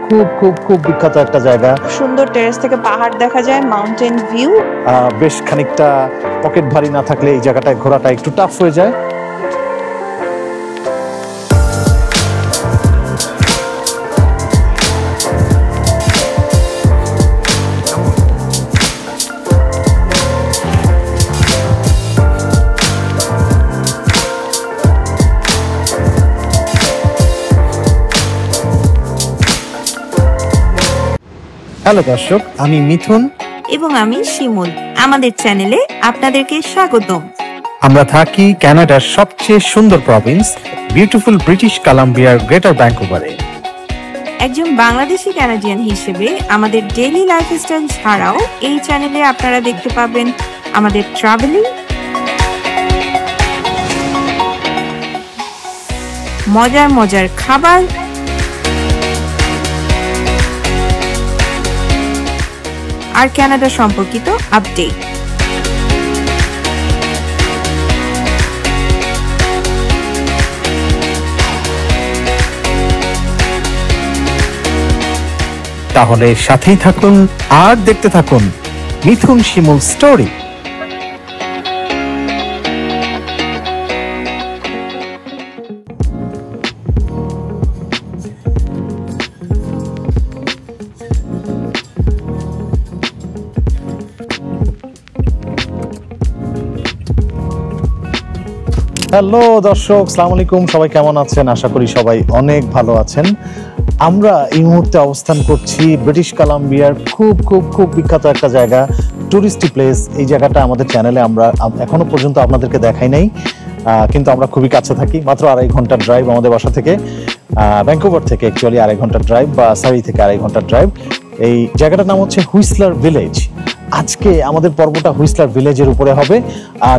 খুব খুব খুব বিখ্যাত একটা জায়গা। সুন্দর টেরেস থেকে পাহাড় দেখা যায়, মাউন্টেন ভিউ। বেশ খানিকটা পকেট ভারী না থাকলে এই জায়গাটায় ঘোরাটা একটু টাফ হয়ে যায়। হ্যালো দর্শক, আমি মিথুন এবং আমি শিমুল। আমাদের চ্যানেলে আপনাদেরকে স্বাগতম। আমরা থাকি কানাডার সবচেয়ে সুন্দর প্রভিন্স বিউটিফুল ব্রিটিশ কলাম্বিয়ার গ্রেটার ভ্যাঙ্কুভারে। একজন বাংলাদেশি কানাডিয়ান হিসেবে আমাদের ডেইলি লাইফস্টাইল ছাড়াও এই চ্যানেলে আপনারা দেখতে পাবেন আমাদের ট্রাভেলিং, মজার মজার খাবার, আর কানাডা সম্পর্কিত আপডেট। তাহলে সাথেই থাকুন আর দেখতে থাকুন মিথুন শিমুল স্টোরি। হ্যালো দর্শক, আসসালামু আলাইকুম। সবাই কেমন আছেন? আশা করি সবাই অনেক ভালো আছেন। আমরা এই মুহূর্তে অবস্থান করছি ব্রিটিশ কলাম্বিয়ার খুব খুব খুব বিখ্যাত একটা জায়গা, টুরিস্টি প্লেস। এই জায়গাটা আমাদের চ্যানেলে আমরা এখনো পর্যন্ত আপনাদেরকে দেখাই নাই, কিন্তু আমরা খুবই কাছে থাকি। মাত্র 2.5 ঘন্টার ড্রাইভ আমাদের বাসা থেকে, ভ্যাঙ্কুভার থেকে অ্যাকচুয়ালি 2.5 ঘন্টার ড্রাইভ, বা সারি থেকে 2.5 ঘন্টার ড্রাইভ। এই জায়গাটার নাম হচ্ছে হুইসলার ভিলেজ। আজকে আমাদের পর্বটা হুইসলার ভিলেজের উপরে হবে।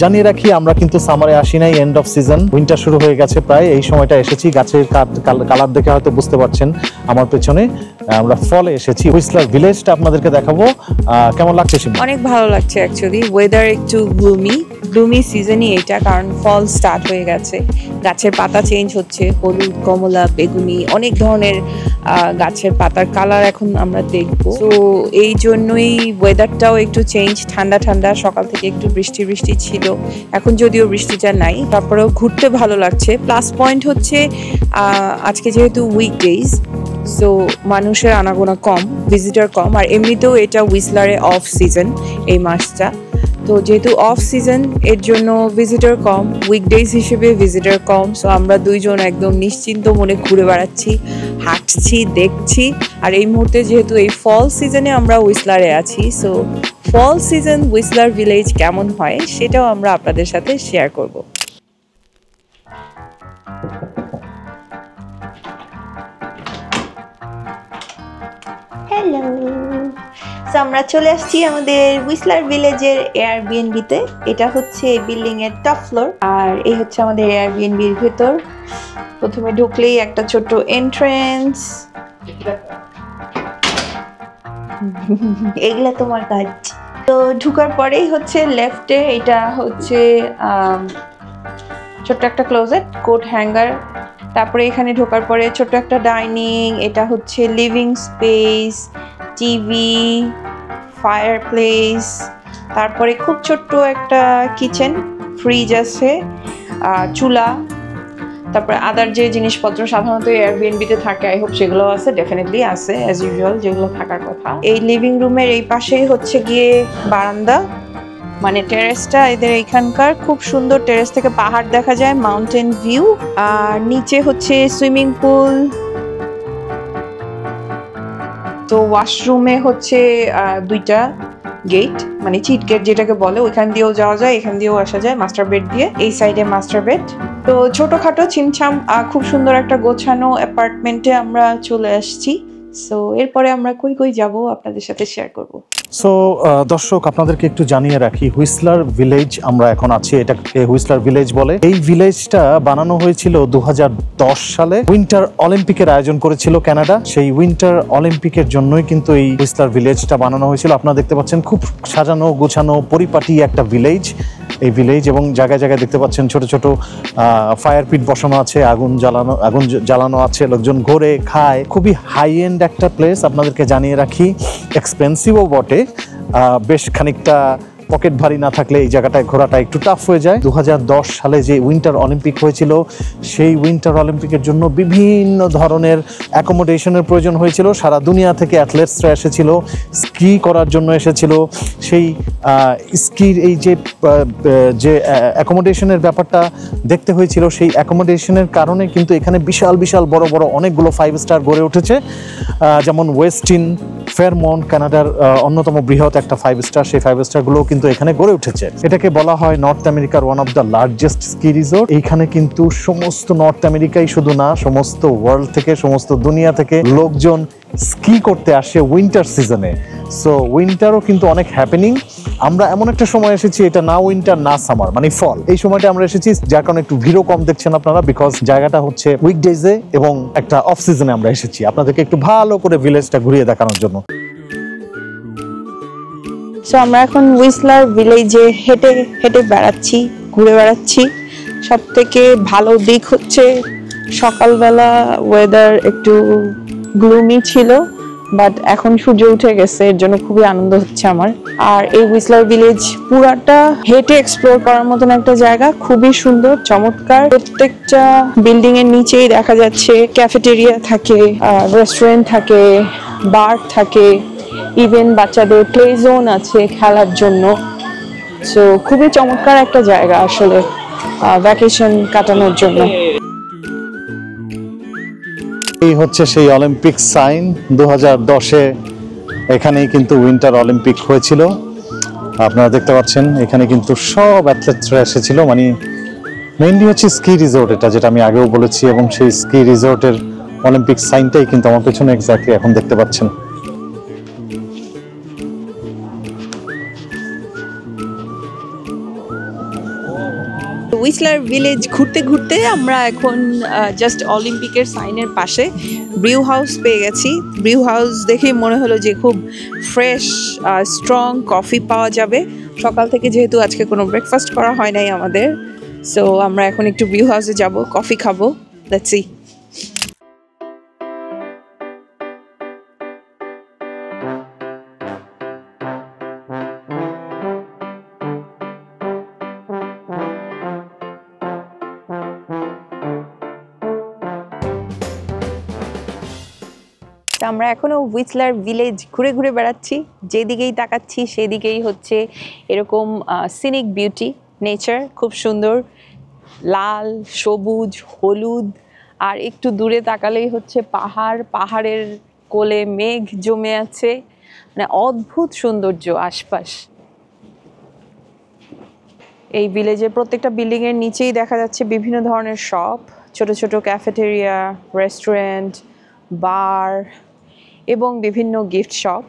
জানিয়ে রাখি, আমরা কিন্তু সামারে আসি নাই, এন্ড অফ সিজন, উইন্টার শুরু হয়ে গেছে প্রায়। এই সময়টা এসেছি, গাছের কালার দেখে হয়তো বুঝতে পারছেন আমার পেছনে আমরা ফলে এসেছি। হুইসলার ভিলেজটা আপনাদেরকে দেখাবো। কেমন লাগছে? অনেক ভালো লাগছে অ্যাকচুয়ালি। ওয়েদার একটু গ্লুমি সিজনই এটা, কারণ ফল স্টার্ট হয়ে গেছে, গাছের পাতা চেঞ্জ হচ্ছে, হলুদ, কমলা, বেগুনি, অনেক ধরনের গাছের পাতার কালার এখন আমরা দেখবো। তো এই জন্যই ওয়েদারটাও একটু চেঞ্জ, ঠান্ডা ঠান্ডা। সকাল থেকে একটু বৃষ্টি ছিল, এখন যদিও বৃষ্টিটা নাই, তারপরেও ঘুরতে ভালো লাগছে। প্লাস পয়েন্ট হচ্ছে আজকে যেহেতু উইকডেজ, সো মানুষের আনাগোনা কম, ভিজিটর কম, আর এমনিতেও এটা হুইসলারে অফ সিজন এই মাসটা। তো যেহেতু অফ সিজন, এর জন্য ভিজিটর কম, উইকডেজ হিসেবে ভিজিটর কম। সো আমরা দুইজন একদম নিশ্চিন্ত মনে ঘুরে বেড়াচ্ছি, হাঁটছি, দেখছি। আর এই মুহূর্তে যেহেতু এই ফল সিজনে আমরা হুইসলারে আছি, সো ফল সিজন হুইসলার ভিলেজ কেমন হয় সেটাও আমরা আপনাদের সাথে শেয়ার করব। হ্যালো, সো আমরা চলে আসছি আমাদের হুইসলার ভিলেজের এয়ারবিএনবিতে। এটা হচ্ছে বিল্ডিং এর টপ ফ্লোর, আর এই হচ্ছে আমাদের এয়ারবিএনবির ভেতর। প্রথমে ঢুকলেই একটা ছোট্ট এন্ট্রেন্স। এগুলা তোমার কাজ। তো ঢুকার পরেই হচ্ছে লেফটে, এটা হচ্ছে ছোট্ট একটা ক্লোজেট, কোট হ্যাঙ্গার। তারপরে এখানে ঢোকার পরে ছোট্ট একটা ডাইনিং, এটা হচ্ছে living space, TV, fire place. তারপরে খুব ছোট্ট একটা কিচেন, ফ্রিজ আছে, চুলা। তারপরে আদার যে জিনিসপত্র সাধারণত এয়ারবিএনবিতে থাকে, আই হোপ সেগুলো আছে, ডেফিনেটলি আছে অ্যাজ ইউজুয়াল, যেগুলো থাকার কথা। এই লিভিং রুমের এই পাশেই হচ্ছে গিয়ে বারান্দা, মানে টেরেসটা এদের এইখানকার। খুব সুন্দর, টেরেস থেকে পাহাড় দেখা যায়, মাউন্টেন ভিউ। আর নিচে হচ্ছে সুইমিং পুল। তো ওয়াশরুমে হচ্ছে 2টা গেট, মানে চিট গেট যেটাকে বলে, ওইখান দিয়েও যাওয়া যায়, এখান দিয়েও আসা যায় মাস্টার বেড দিয়ে। এই সাইডে মাস্টার বেড। তো ছোটখাটো ছিমছাম খুব সুন্দর একটা গোছানো অ্যাপার্টমেন্টে আমরা চলে আসছি। সো এরপরে আমরা কই যাব আপনাদের সাথে শেয়ার করব। সো দর্শক, আপনাদেরকে একটু জানিয়ে রাখি, হুইসলার ভিলেজ আমরা এখন আছি, এটাকে হুইসলার ভিলেজ বলে। এই ভিলেজটা বানানো হয়েছিল 2010 সালে। উইন্টার অলিম্পিকের আয়োজন করেছিল কানাডা, সেই উইন্টার অলিম্পিকের জন্যই কিন্তু এই হুইসলার ভিলেজটা বানানো হয়েছিল। আপনারা দেখতে পাচ্ছেন খুব সাজানো গোছানো পরিপাটি একটা ভিলেজ। এই ভিলেজ, এবং জায়গায় জায়গায় দেখতে পাচ্ছেন ছোট ছোট ফায়ার পিট বসানো আছে, আগুন জ্বালানো আছে, লোকজন ঘোরে খায়। খুবই হাই এন্ড একটা প্লেস, আপনাদেরকে জানিয়ে রাখি, এক্সপেন্সিভও বটে। বেশ খানিকটা পকেট ভারী না থাকলে এই জায়গাটায় ঘোরাটা একটু টাফ হয়ে যায়। 2010 সালে যে উইন্টার অলিম্পিক হয়েছিল, সেই উইন্টার অলিম্পিকের জন্য বিভিন্ন ধরনের অ্যাকোমোডেশনের প্রয়োজন হয়েছিল। সারা দুনিয়া থেকে অ্যাথলেটসরা এসেছিল, স্কি করার জন্য এসেছিল। সেই স্কির এই যে অ্যাকোমোডেশনের ব্যাপারটা দেখতে হয়েছিল, সেই অ্যাকোমোডেশনের কারণে কিন্তু এখানে বিশাল বিশাল বড় বড় অনেকগুলো 5 স্টার গড়ে উঠেছে। যেমন ওয়েস্টিন ফেয়ারমাউন্ট কানাডার অন্যতম বৃহৎ একটা 5 স্টার, সেই 5 স্টারগুলো কিন্তু এখানে গড়ে উঠেছে। এটাকে বলা হয় নর্থ আমেরিকার one of the largest ski resort. এইখানে কিন্তু সমস্ত নর্থ আমেরিকাই শুধু না, সমস্ত ওয়ার্ল্ড থেকে, সমস্ত দুনিয়া থেকে লোকজন স্কি করতে আসে উইন্টার সিজনে। সো উইন্টারও কিন্তু অনেক হ্যাপেনিং। আমরা এমন একটা সময় এসেছি, এটা না উইন্টার না সামার, মানে ফল, এই সময়টা আমরা এসেছি, যার কারণে একটু ভিড়ও কম দেখছেন আপনারা, বিকজ জায়গাটা হচ্ছে উইকডেজে এবং একটা অফ সিজনে আমরা এসেছি আপনাদেরকে একটু ভালো করে ভিলেজটা ঘুরিয়ে দেখানোর জন্য। সো আমরা এখন হুইসলার ভিলেজে হেঁটে হেঁটে বেড়াচ্ছি, ঘুরে বেড়াচ্ছি। সব থেকে ভালো দিক হচ্ছে সকালবেলা ওয়েদার একটু গ্লুমি ছিল, বাট এখন সূর্য উঠে গেছে, এর জন্য খুবই আনন্দ হচ্ছে আমার। আর এই হুইসলার ভিলেজ পুরাটা হেঁটে এক্সপ্লোর করার মতন একটা জায়গা, খুবই সুন্দর, চমৎকার। প্রত্যেকটা বিল্ডিং এর নিচেই দেখা যাচ্ছে ক্যাফেটেরিয়া থাকে, রেস্টুরেন্ট থাকে, বার থাকে, ইভেন বাচ্চাদের প্লে জোন আছে খেলার জন্য। সো খুবই চমৎকার একটা জায়গা আসলে ভ্যাকেশন কাটানোর জন্য। এই হচ্ছে সেই অলিম্পিক সাইন। 2010-এ এখানেই কিন্তু উইন্টার অলিম্পিক হয়েছিল। আপনারা দেখতে পাচ্ছেন এখানে কিন্তু সব অ্যাথলেটসরা এসেছিল, মানে মেইনলি হচ্ছে স্কি রিসোর্ট এটা, যেটা আমি আগেও বলেছি, এবং সেই স্কি রিসোর্টের অলিম্পিক সাইনটাই কিন্তু আমার পেছনে এক্স্যাক্টলি এখন দেখতে পাচ্ছেন। হুইসলার ভিলেজ ঘুরতে ঘুরতে আমরা এখন জাস্ট অলিম্পিকের সাইনের পাশে ব্রিউ হাউস পেয়ে গেছি। ব্রিউ হাউস দেখে মনে হলো যে খুব ফ্রেশ স্ট্রং কফি পাওয়া যাবে। সকাল থেকে যেহেতু আজকে কোনো ব্রেকফাস্ট করা হয় নাই আমাদের, সো আমরা এখন একটু ব্রিউ হাউসে যাব, কফি খাবো। Let's see. আমরা এখনো হুইসলার ভিলেজ ঘুরে ঘুরে বেড়াচ্ছি, যেদিকেই তাকাচ্ছি সেদিকেই হচ্ছে এরকম সিনিক বিউটি, নেচার খুব সুন্দর, লাল, সবুজ, হলুদ, আর একটু দূরে তাকালেই হচ্ছে পাহাড়, পাহাড়ের কোলে মেঘ জমে আছে, মানে অদ্ভুত সৌন্দর্য আশপাশ। এই ভিলেজের প্রত্যেকটা বিল্ডিং এর নিচেই দেখা যাচ্ছে বিভিন্ন ধরনের শপ, ছোট ছোট ক্যাফেটেরিয়া, রেস্টুরেন্ট, বার এবং বিভিন্ন gift shop,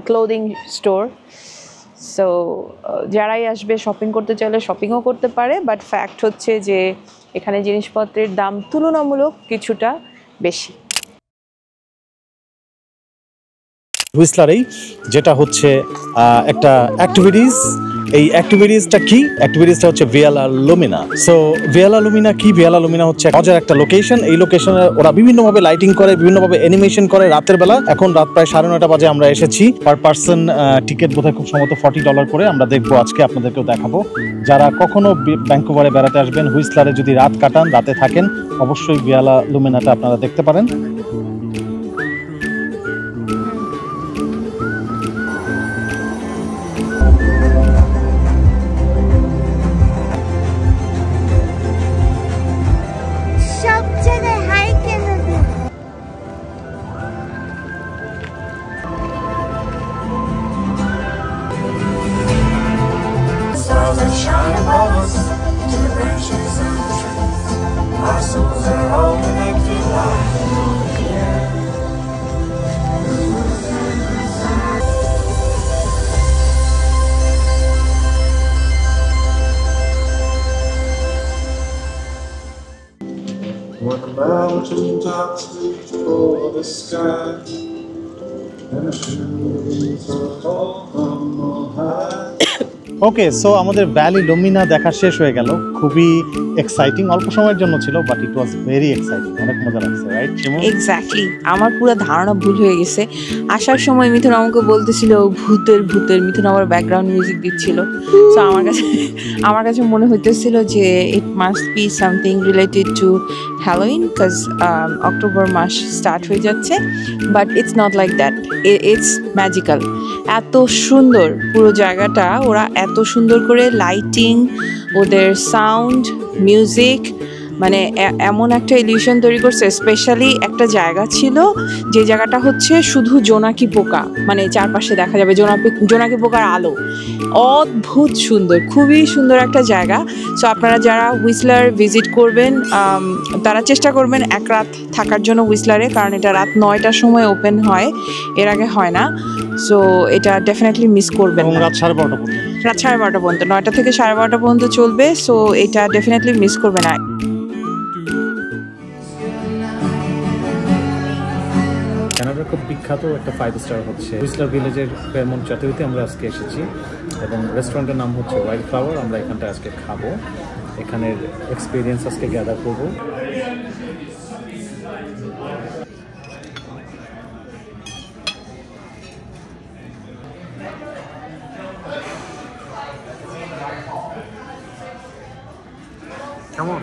clothing store. So যারাই আসবে শপিং করতে চাইলে শপিংও করতে পারে, বাট ফ্যাক্ট হচ্ছে যে এখানে জিনিসপত্রের দাম তুলনামূলক কিছুটা বেশি। হুইসলারেই যেটা হচ্ছে একটা অ্যাক্টিভিটিস, এই অ্যাক্টিভিটিসটা কি? অ্যাক্টিভিটিসটা হচ্ছে ভিয়ালা লুমিনা। সো ভিয়ালা লুমিনা কি? ভিয়ালা লুমিনা হচ্ছে মজার একটা লোকেশন। এই লোকেশনে ওরা বিভিন্নভাবে লাইটিং করে, বিভিন্নভাবে অ্যানিমেশন করে রাতের বেলা। এখন রাত প্রায় 9:30 বাজে আমরা এসেছি। পার পার্সন টিকিট বোধহয় খুব সম্ভবত $40 করে। আমরা দেখবো আজকে, আপনাদেরকেও দেখাবো। যারা কখনো ভ্যাঙ্কুভারে বেড়াতে আসবেন, হুইসলারে যদি রাত কাটান, রাতে থাকেন, অবশ্যই ভিয়ালা লুমিনাটা আপনারা দেখতে পারেন। Shine above us to the branches of the trees. Our souls are all connected like the air. When the mountain tops reach for the sky, and the shoes are fall from on high. Okay, so আমাদের valley লুমিনা দেখা শেষ হয়ে গেল। খুবই exciting, অল্প সময়ের জন্য ছিল, but it was very exciting, অনেক মজা লাগছে, রাইট শিমু? এক্স্যাক্টলি, আমার পুরো ধারণা ভুল হয়ে গেছে। আসার সময় মিথুন আমাকে বলতেছিল ভূতের ভূতের, মিথুন আবার ব্যাকগ্রাউন্ড মিউজিক দিচ্ছিল। সো আমার কাছে মনে হইতেছিল যে it must be something related to Halloween, because October মাস স্টার্ট হয়ে যাচ্ছে, but it's not like that, it's magical. এত সুন্দর পুরো জায়গাটা, ওরা এত সুন্দর করে লাইটিং, ওদের সাউন্ড, মিউজিক, মানে এমন একটা ইলিউশন তৈরি করছে। স্পেশালি একটা জায়গা ছিল, যে জায়গাটা হচ্ছে শুধু জোনাকি পোকা, মানে চারপাশে দেখা যাবে জোনাকি পোকার আলো। অদ্ভুত সুন্দর, খুবই সুন্দর একটা জায়গা। সো আপনারা যারা হুইসলার ভিজিট করবেন, তারা চেষ্টা করবেন এক রাত থাকার জন্য হুইসলারে, কারণ এটা রাত 9টার সময় ওপেন হয়, এর আগে হয় না। সো এটা ডেফিনেটলি মিস করবেন এবং না। রাত 12:30 পর্যন্ত। রাত 12:30 পর্যন্ত, 9টা থেকে 12:30 পর্যন্ত চলবে। সো এটা ডেফিনেটলি মিস করবে না। কানাডার খুব বিখ্যাত একটা 5 স্টার হচ্ছে হুইসলার ভিলেজের ফেয়ারমন্ট চ্যাটেলতে আমরা আজকে এসেছি, এবং রেস্টুরেন্টের নাম হচ্ছে ওয়াইল্ড ফ্লাওয়ার। আমরা এখানটা আজকে খাবো, এখানের এক্সপিরিয়েন্স আজকে গ্যাদার করবো। কেমন?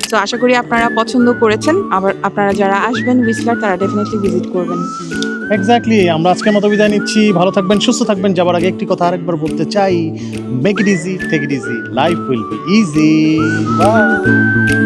সো আশা করি আপনারা পছন্দ করেছেন। আবার আপনারা যারা আসবেন হুইসলার, তারা ডেফিনেটলি ভিজিট করবেন। এক্স্যাক্টলি, আমরা আজকের মতো বিদায় নিচ্ছি। ভালো থাকবেন, সুস্থ থাকবেন। যাবার আগে একটি কথা আরেকবার বলতে চাই, make it easy, take it easy, life will be easy. By.